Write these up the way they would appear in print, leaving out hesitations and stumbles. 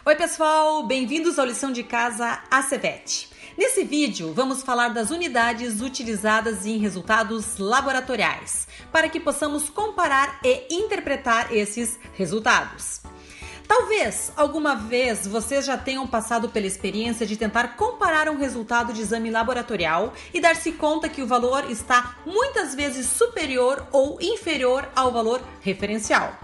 Oi pessoal, bem-vindos ao Lição de Casa ACVET. Nesse vídeo vamos falar das unidades utilizadas em resultados laboratoriais, para que possamos comparar e interpretar esses resultados. Talvez alguma vez vocês já tenham passado pela experiência de tentar comparar um resultado de exame laboratorial e dar-se conta que o valor está muitas vezes superior ou inferior ao valor referencial.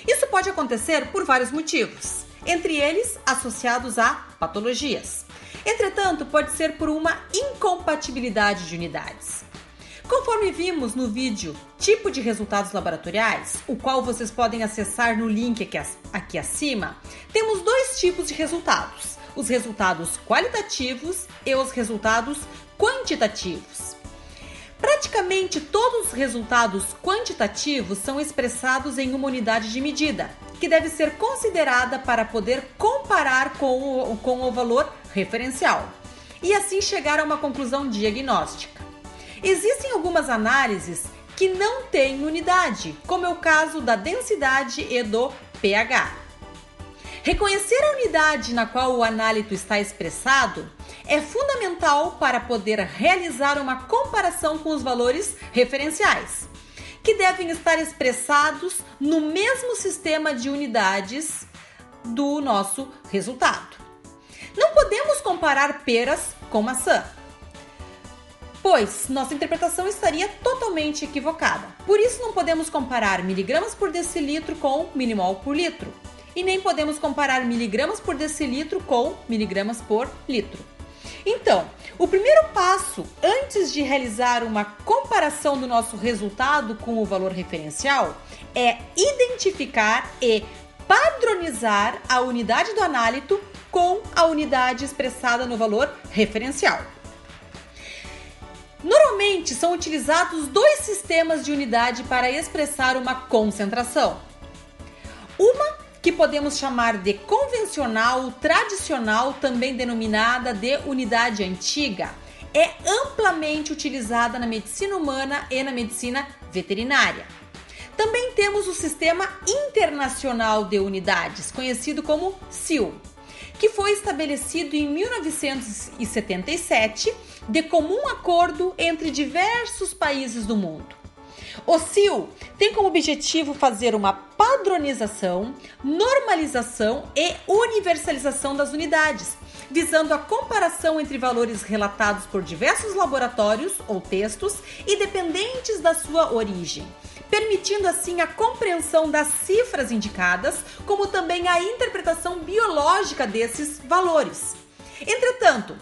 Isso pode acontecer por vários motivos, entre eles associados a patologias. Entretanto, pode ser por uma incompatibilidade de unidades. Conforme vimos no vídeo Tipo de Resultados Laboratoriais, o qual vocês podem acessar no link aqui acima, temos dois tipos de resultados: os resultados qualitativos e os resultados quantitativos. Praticamente todos os resultados quantitativos são expressados em uma unidade de medida, que deve ser considerada para poder comparar com o valor referencial, e assim chegar a uma conclusão diagnóstica. Existem algumas análises que não têm unidade, como é o caso da densidade e do pH. Reconhecer a unidade na qual o análito está expressado é fundamental para poder realizar uma comparação com os valores referenciais, que devem estar expressados no mesmo sistema de unidades do nosso resultado. Não podemos comparar peras com maçã, pois nossa interpretação estaria totalmente equivocada. Por isso não podemos comparar miligramas por decilitro com milimol por litro, e nem podemos comparar miligramas por decilitro com miligramas por litro. Então, o primeiro passo antes de realizar uma comparação do nosso resultado com o valor referencial é identificar e padronizar a unidade do análito com a unidade expressada no valor referencial. Normalmente são utilizados dois sistemas de unidade para expressar uma concentração. Uma que podemos chamar de convencional, tradicional, também denominada de unidade antiga, é amplamente utilizada na medicina humana e na medicina veterinária. Também temos o Sistema Internacional de Unidades, conhecido como SIU, que foi estabelecido em 1977 de comum acordo entre diversos países do mundo. O SIU tem como objetivo fazer uma padronização, normalização e universalização das unidades, visando a comparação entre valores relatados por diversos laboratórios ou textos, independentes da sua origem, permitindo assim a compreensão das cifras indicadas, como também a interpretação biológica desses valores. Entretanto,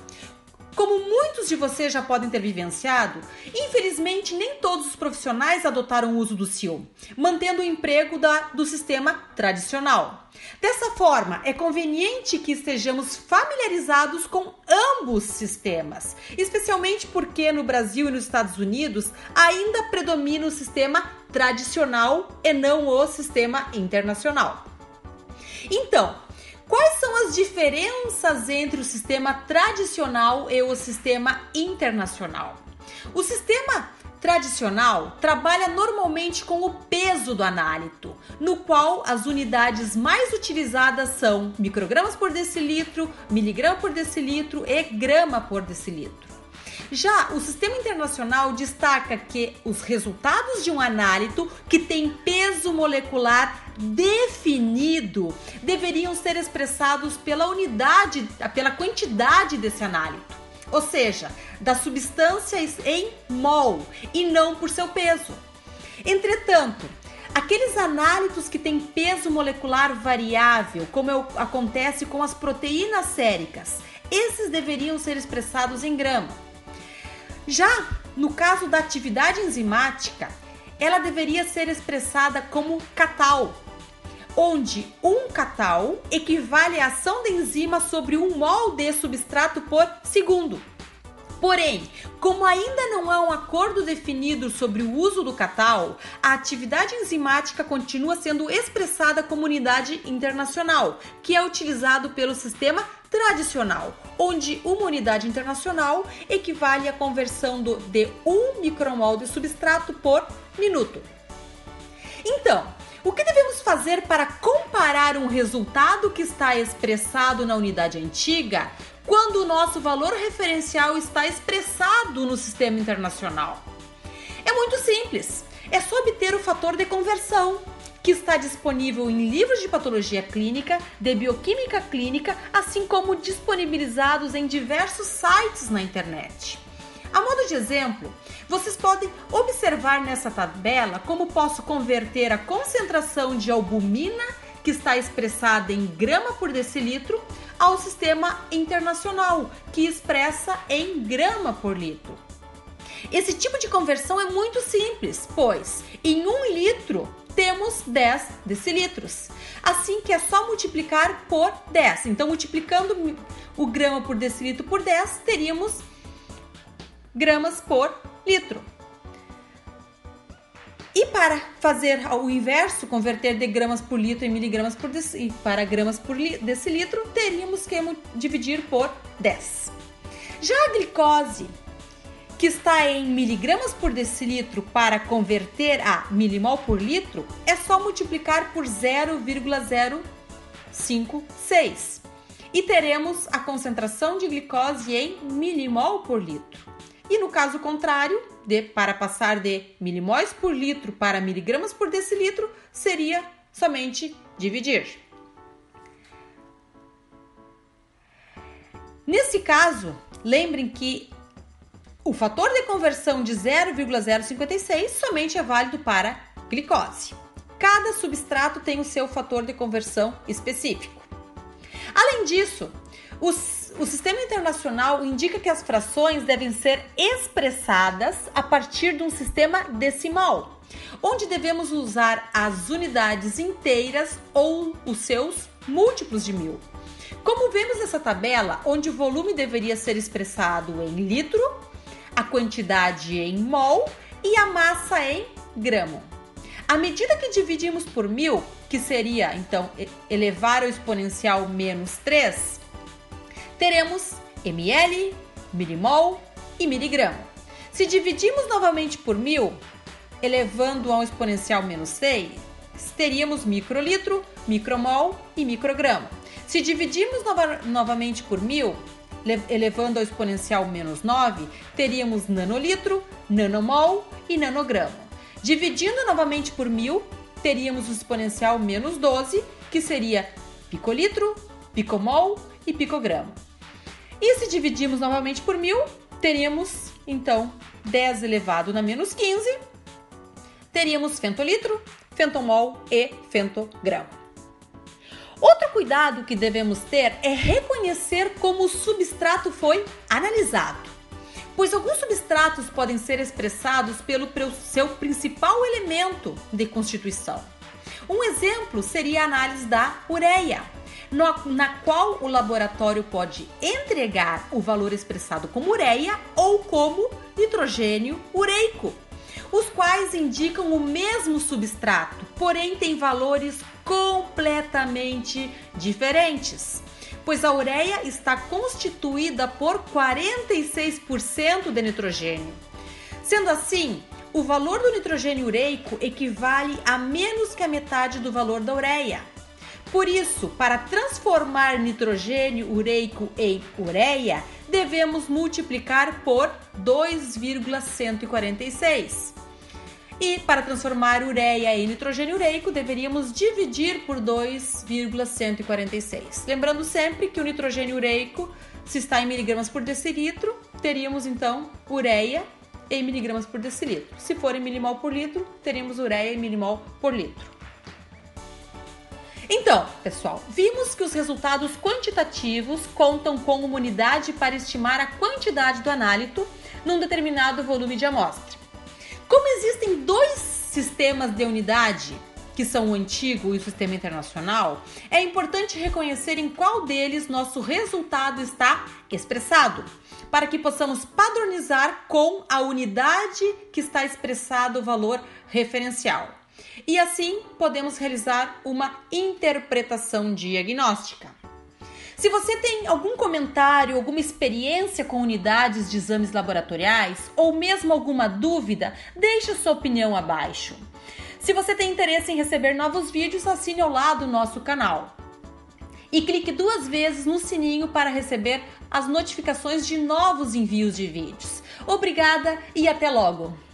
como muitos de vocês já podem ter vivenciado, infelizmente nem todos os profissionais adotaram o uso do SIU, mantendo o emprego do sistema tradicional. Dessa forma, é conveniente que estejamos familiarizados com ambos sistemas, especialmente porque no Brasil e nos Estados Unidos ainda predomina o sistema tradicional e não o sistema internacional. Então, quais são as diferenças entre o sistema tradicional e o sistema internacional? O sistema tradicional trabalha normalmente com o peso do análito, no qual as unidades mais utilizadas são microgramas por decilitro, miligrama por decilitro e grama por decilitro. Já o sistema internacional destaca que os resultados de um análito que tem peso molecular definido deveriam ser expressados pela quantidade desse análito, ou seja, das substâncias em mol e não por seu peso. Entretanto, aqueles análitos que têm peso molecular variável, como acontece com as proteínas séricas, esses deveriam ser expressados em grama. Já no caso da atividade enzimática, ela deveria ser expressada como kcal, onde 1 kcal equivale à ação da enzima sobre 1 mol de substrato por segundo. Porém, como ainda não há um acordo definido sobre o uso do kcal, a atividade enzimática continua sendo expressada como unidade internacional, que é utilizado pelo sistema tradicional, onde uma unidade internacional equivale à conversão de 1 micromol de substrato por minuto. Então, o que devemos fazer para comparar comparar um resultado que está expressado na unidade antiga quando o nosso valor referencial está expressado no sistema internacional? É muito simples, é só obter o fator de conversão, que está disponível em livros de patologia clínica, de bioquímica clínica, assim como disponibilizados em diversos sites na internet. A modo de exemplo, vocês podem observar nessa tabela como posso converter a concentração de albumina, que está expressada em grama por decilitro, ao sistema internacional, que expressa em grama por litro. Esse tipo de conversão é muito simples, pois em 1 litro temos 10 decilitros. Assim que é só multiplicar por 10. Então, multiplicando o grama por decilitro por 10, teríamos gramas por litro. E para fazer o inverso, converter de gramas por litro em miligramas por para gramas por decilitro, teríamos que dividir por 10. Já a glicose, que está em miligramas por decilitro, para converter a milimol por litro, é só multiplicar por 0,056 e teremos a concentração de glicose em milimol por litro. E no caso contrário, para passar de milimóis por litro para miligramas por decilitro, seria somente dividir. Nesse caso, lembrem que o fator de conversão de 0,056 somente é válido para glicose. Cada substrato tem o seu fator de conversão específico. Além disso, o sistema internacional indica que as frações devem ser expressadas a partir de um sistema decimal, onde devemos usar as unidades inteiras ou os seus múltiplos de 1000. Como vemos nessa tabela, onde o volume deveria ser expressado em litro, a quantidade em mol e a massa em gramo. À medida que dividimos por 1000, que seria, então, elevar ao exponencial menos 3, teremos ml, milimol e miligramo. Se dividimos novamente por 1000, elevando ao exponencial menos 6, teríamos microlitro, micromol e microgramo. Se dividirmos novamente por 1000, elevando ao exponencial menos 9, teríamos nanolitro, nanomol e nanogramo. Dividindo novamente por 1000, teríamos o exponencial menos 12, que seria picolitro, picomol e picogramo. E se dividirmos novamente por 1000, teríamos, então, 10 elevado na menos 15, teríamos fentolitro, fentomol e fentogramo. Outro cuidado que devemos ter é reconhecer como o substrato foi analisado, pois alguns substratos podem ser expressados pelo seu principal elemento de constituição. Um exemplo seria a análise da ureia, na qual o laboratório pode entregar o valor expressado como ureia ou como nitrogênio ureico, os quais indicam o mesmo substrato, porém têm valores completamente diferentes, pois a ureia está constituída por 46% de nitrogênio. Sendo assim, o valor do nitrogênio ureico equivale a menos que a metade do valor da ureia. Por isso, para transformar nitrogênio ureico em ureia, devemos multiplicar por 2,146. E para transformar ureia em nitrogênio ureico, deveríamos dividir por 2,146. Lembrando sempre que o nitrogênio ureico, se está em miligramas por decilitro, teríamos então ureia em miligramas por decilitro. Se for em milimol por litro, teríamos ureia em milimol por litro. Então, pessoal, vimos que os resultados quantitativos contam com uma unidade para estimar a quantidade do análito num determinado volume de amostra. Como existem dois sistemas de unidade, que são o antigo e o sistema internacional, é importante reconhecer em qual deles nosso resultado está expressado, para que possamos padronizar com a unidade que está expressado o valor referencial. E assim podemos realizar uma interpretação diagnóstica. Se você tem algum comentário, alguma experiência com unidades de exames laboratoriais ou mesmo alguma dúvida, deixe sua opinião abaixo. Se você tem interesse em receber novos vídeos, assine ao lado do nosso canal. E clique 2 vezes no sininho para receber as notificações de novos envios de vídeos. Obrigada e até logo!